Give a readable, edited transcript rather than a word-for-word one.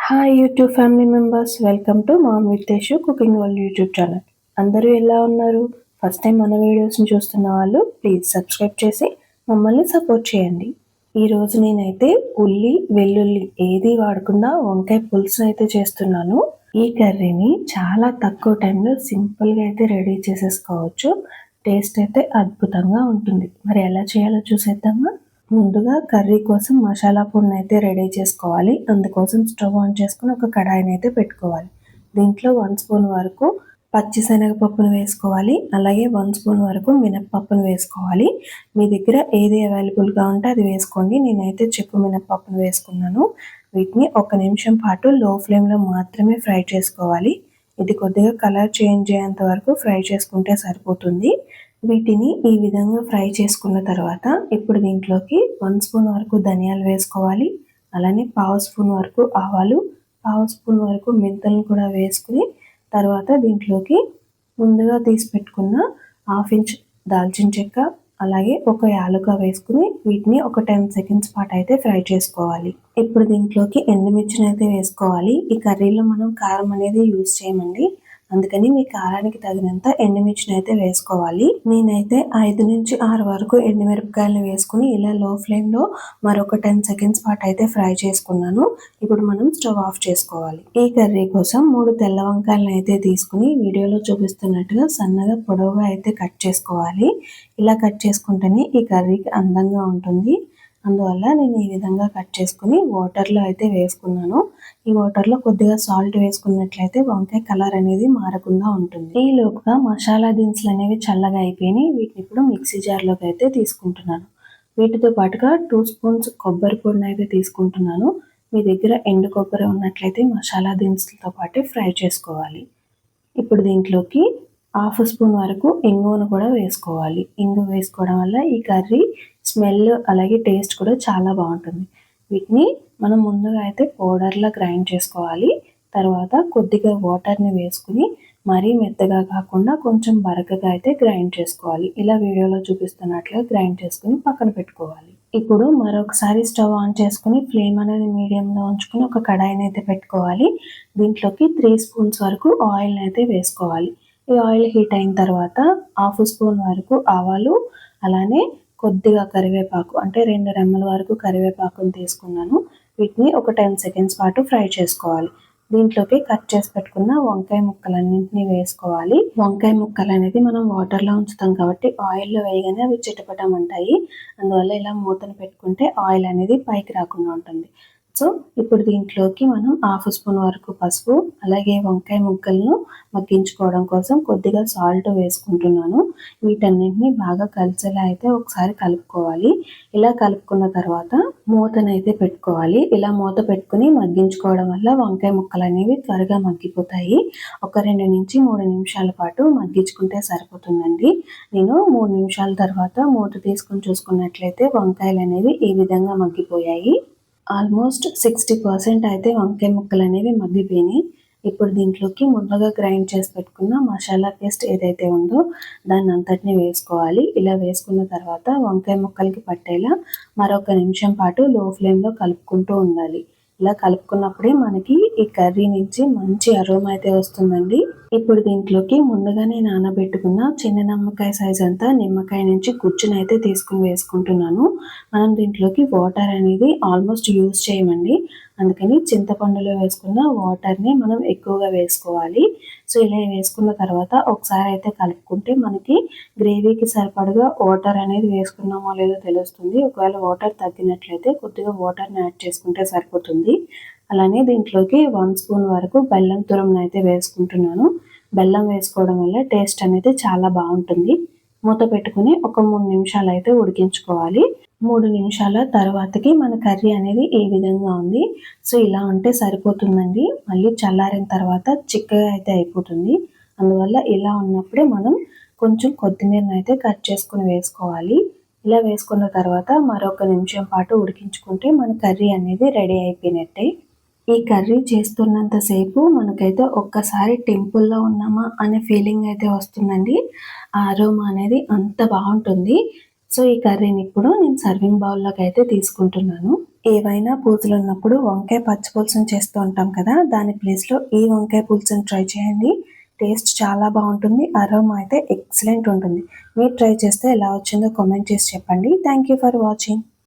Hi YouTube family members, welcome to mom with Yashu cooking world YouTube channel. అందరూ ఎలా ఉన్నారు? First time మన వీడియోస్ని చూస్తున్న వాళ్ళు ప్లీజ్ సబ్స్క్రైబ్ చేసి మమ్మల్ని సపోర్ట్ చేయండి. ఈరోజు నేనైతే ఉల్లి వెల్లుల్లి ఏది వాడకుండా వంకాయ పులుసుని అయితే చేస్తున్నాను. ఈ కర్రీని చాలా తక్కువ టైంలో సింపుల్గా అయితే రెడీ చేసేసుకోవచ్చు. టేస్ట్ అయితే అద్భుతంగా ఉంటుంది. మరి ఎలా చేయాలో చూసేద్దామా? ముందుగా కర్రీ కోసం మసాలా పొడిని అయితే రెడీ చేసుకోవాలి. అందుకోసం స్టవ్ ఆన్ చేసుకుని ఒక కడాయిని అయితే పెట్టుకోవాలి. దీంట్లో 1 స్పూన్ వరకు పచ్చిశనగపప్పును వేసుకోవాలి. అలాగే 1 స్పూన్ వరకు మినప్పప్పును వేసుకోవాలి. మీ దగ్గర ఏది అవైలబుల్గా ఉంటే అది వేసుకోండి. నేనైతే చెప్పు మినప్పప్పును వేసుకున్నాను. వీటిని 1 నిమిషం పాటు లో ఫ్లేమ్లో మాత్రమే ఫ్రై చేసుకోవాలి. ఇది కొద్దిగా కలర్ చేంజ్ అయ్యేంత వరకు ఫ్రై చేసుకుంటే సరిపోతుంది. వీటిని ఈ విధంగా ఫ్రై చేసుకున్న తర్వాత ఇప్పుడు దీంట్లోకి 1 స్పూన్ వరకు ధనియాలు వేసుకోవాలి. అలానే 1/2 స్పూన్ వరకు ఆవాలు, 1/2 స్పూన్ వరకు మెంతులను కూడా వేసుకుని తర్వాత దీంట్లోకి ముందుగా తీసి పెట్టుకున్న 1/2 ఇంచ్ దాల్చిన చెక్క, అలాగే ఒక యాలుక వేసుకుని వీటిని ఒక 10 సెకండ్స్ పాటు అయితే ఫ్రై చేసుకోవాలి. ఇప్పుడు దీంట్లోకి ఎండుమిర్చిని అయితే వేసుకోవాలి. ఈ కర్రీలో మనం కారం అనేది యూజ్ చేయమండి, అందుకని మీ కారానికి తగినంత ఎండుమిర్చిని అయితే వేసుకోవాలి. నేనైతే 5 నుంచి 6 వరకు ఎండుమిరపకాయలను వేసుకుని ఇలా లో ఫ్లేమ్లో మరొక 10 సెకండ్స్ పాటు అయితే ఫ్రై చేసుకున్నాను. ఇప్పుడు మనం స్టవ్ ఆఫ్ చేసుకోవాలి. ఈ కర్రీ కోసం 3 తెల్ల వంకాయలను అయితే తీసుకుని వీడియోలో చూపిస్తున్నట్టుగా సన్నగా పొడవుగా అయితే కట్ చేసుకోవాలి. ఇలా కట్ చేసుకుంటేనే ఈ కర్రీకి అందంగా ఉంటుంది. అందువల్ల నేను ఈ విధంగా కట్ చేసుకుని వాటర్లో అయితే వేసుకున్నాను. ఈ వాటర్లో కొద్దిగా సాల్ట్ వేసుకున్నట్లయితే వంకాయ కలర్ అనేది మారకుండా ఉంటుంది. ఈ లోపుగా మసాలా దినుసులు అనేవి చల్లగా అయిపోయినాయి. వీటిని ఇప్పుడు మిక్సీ జార్లోకి అయితే తీసుకుంటున్నాను. వీటితో పాటుగా 2 స్పూన్స్ కొబ్బరి పొడిని అయితే తీసుకుంటున్నాను. మీ దగ్గర ఎండు కొబ్బరి ఉన్నట్లయితే మసాలా దినుసులతో పాటు ఫ్రై చేసుకోవాలి. ఇప్పుడు దీంట్లోకి 1/2 స్పూన్ వరకు ఇంగువను కూడా వేసుకోవాలి. ఇంగువ వేసుకోవడం వల్ల ఈ కర్రీ స్మెల్ అలాగే టేస్ట్ కూడా చాలా బాగుంటుంది. వీటిని మనం ముందుగా అయితే పౌడర్లా గ్రైండ్ చేసుకోవాలి. తర్వాత కొద్దిగా వాటర్ని వేసుకుని మరీ మెత్తగా కాకుండా కొంచెం బరకగా అయితే గ్రైండ్ చేసుకోవాలి. ఇలా వీడియోలో చూపిస్తున్నట్లుగా గ్రైండ్ చేసుకుని పక్కన పెట్టుకోవాలి. ఇప్పుడు మరొకసారి స్టవ్ ఆన్ చేసుకుని ఫ్లేమ్ అనేది మీడియంలో ఉంచుకుని ఒక కడాయిని అయితే పెట్టుకోవాలి. దీంట్లోకి 3 స్పూన్స్ వరకు ఆయిల్ని అయితే వేసుకోవాలి. ఈ ఆయిల్ హీట్ అయిన తర్వాత 1/2 స్పూన్ వరకు ఆవాలు, అలానే కొద్దిగా కరివేపాకు అంటే 2 రెమ్మల వరకు కరివేపాకుని తీసుకున్నాను. వీటిని ఒక 10 సెకండ్స్ పాటు ఫ్రై చేసుకోవాలి. దీంట్లోకి కట్ చేసి పెట్టుకున్న వంకాయ ముక్కలన్నింటినీ వేసుకోవాలి. వంకాయ ముక్కలు అనేది మనం వాటర్లో ఉంచుతాం కాబట్టి ఆయిల్లో వేయగానే అవి చిటపటమంటాయి. అందువల్ల ఇలా మూతను పెట్టుకుంటే ఆయిల్ అనేది పైకి రాకుండా ఉంటుంది. సో ఇప్పుడు దీంట్లోకి మనం 1/2 స్పూన్ వరకు పసుపు, అలాగే వంకాయ ముక్కలను మగ్గించుకోవడం కోసం కొద్దిగా సాల్ట్ వేసుకుంటున్నాను. వీటన్నింటినీ బాగా కలిసేలా అయితే ఒకసారి కలుపుకోవాలి. ఇలా కలుపుకున్న తర్వాత మూతనైతే పెట్టుకోవాలి. ఇలా మూత పెట్టుకుని మగ్గించుకోవడం వల్ల వంకాయ ముక్కలు అనేవి త్వరగా మగ్గిపోతాయి. ఒక 2 నుంచి 3 నిమిషాల పాటు మగ్గించుకుంటే సరిపోతుందండి. నేను 3 నిమిషాల తర్వాత మూత తీసుకుని చూసుకున్నట్లయితే వంకాయలు అనేవి ఈ విధంగా మగ్గిపోయాయి. ఆల్మోస్ట్ 60% అయితే వంకాయ ముక్కలు అనేవి మగ్గిపోయినాయి. ఇప్పుడు దీంట్లోకి ముందుగా గ్రైండ్ చేసి పెట్టుకున్న మసాలా పేస్ట్ ఏదైతే ఉందో దాన్ని అంతటిని వేసుకోవాలి. ఇలా వేసుకున్న తర్వాత వంకాయ ముక్కలకి పట్టేలా మరొక నిమిషం పాటు లో ఫ్లేమ్లో కలుపుకుంటూ ఉండాలి. ఇలా కలుపుకున్నప్పుడే మనకి ఈ కర్రీ నుంచి మంచి అరోమా అయితే వస్తుందండి. ఇప్పుడు దీంట్లోకి ముందుగానే నానబెట్టుకున్న చిన్న నిమ్మకాయ సైజ్ అంతా నిమ్మకాయ నుంచి గుజ్జునైతే తీసుకుని వేసుకుంటున్నాను. మనం దీంట్లోకి వాటర్ అనేది ఆల్మోస్ట్ యూజ్ చేయమండి, అందుకని చింతపండులో వేసుకున్న వాటర్ని మనం ఎక్కువగా వేసుకోవాలి. సో ఇలా వేసుకున్న తర్వాత ఒకసారి అయితే కలుపుకుంటే మనకి గ్రేవీకి సరిపడగా వాటర్ అనేది వేసుకున్నామో లేదో తెలుస్తుంది. ఒకవేళ వాటర్ తగ్గినట్లయితే కొద్దిగా వాటర్ని యాడ్ చేసుకుంటే సరిపోతుంది. అలానే దీంట్లోకి 1 స్పూన్ వరకు బెల్లం తురుమును అయితే వేసుకుంటున్నాను. బెల్లం వేసుకోవడం వల్ల టేస్ట్ అనేది చాలా బాగుంటుంది. మూత పెట్టుకుని ఒక 3 నిమిషాలు అయితే ఉడికించుకోవాలి. 3 నిమిషాల తర్వాతకి మన కర్రీ అనేది ఈ విధంగా ఉంది. సో ఇలా ఉంటే సరిపోతుందండి. మళ్ళీ చల్లారిన తర్వాత చిక్కగా అయితే అయిపోతుంది. అందువల్ల ఇలా ఉన్నప్పుడే మనం కొంచెం కొత్తిమీరని అయితే కట్ చేసుకుని వేసుకోవాలి. ఇలా వేసుకున్న తర్వాత మరొక నిమిషం పాటు ఉడికించుకుంటే మన కర్రీ అనేది రెడీ అయిపోయినట్టే. ఈ కర్రీ చేస్తున్నంతసేపు మనకైతే ఒక్కసారి టెంపుల్లో ఉన్నామా అనే ఫీలింగ్ అయితే వస్తుందండి. ఆ అరోమా అనేది అంత బాగుంటుంది. సో ఈ కర్రీని ఇప్పుడు నేను సర్వింగ్ బౌల్లోకి అయితే తీసుకుంటున్నాను. ఏవైనా పూజలు ఉన్నప్పుడు వంకాయ పచ్చి పులుసుని చేస్తూ ఉంటాం కదా, దాని ప్లేస్లో ఈ వంకాయ పులుసుని ట్రై చేయండి. టేస్ట్ చాలా బాగుంటుంది, అరోమా అయితే ఎక్సలెంట్ ఉంటుంది. మీరు ట్రై చేస్తే ఎలా వచ్చిందో కామెంట్ చేసి చెప్పండి. Thank you for watching.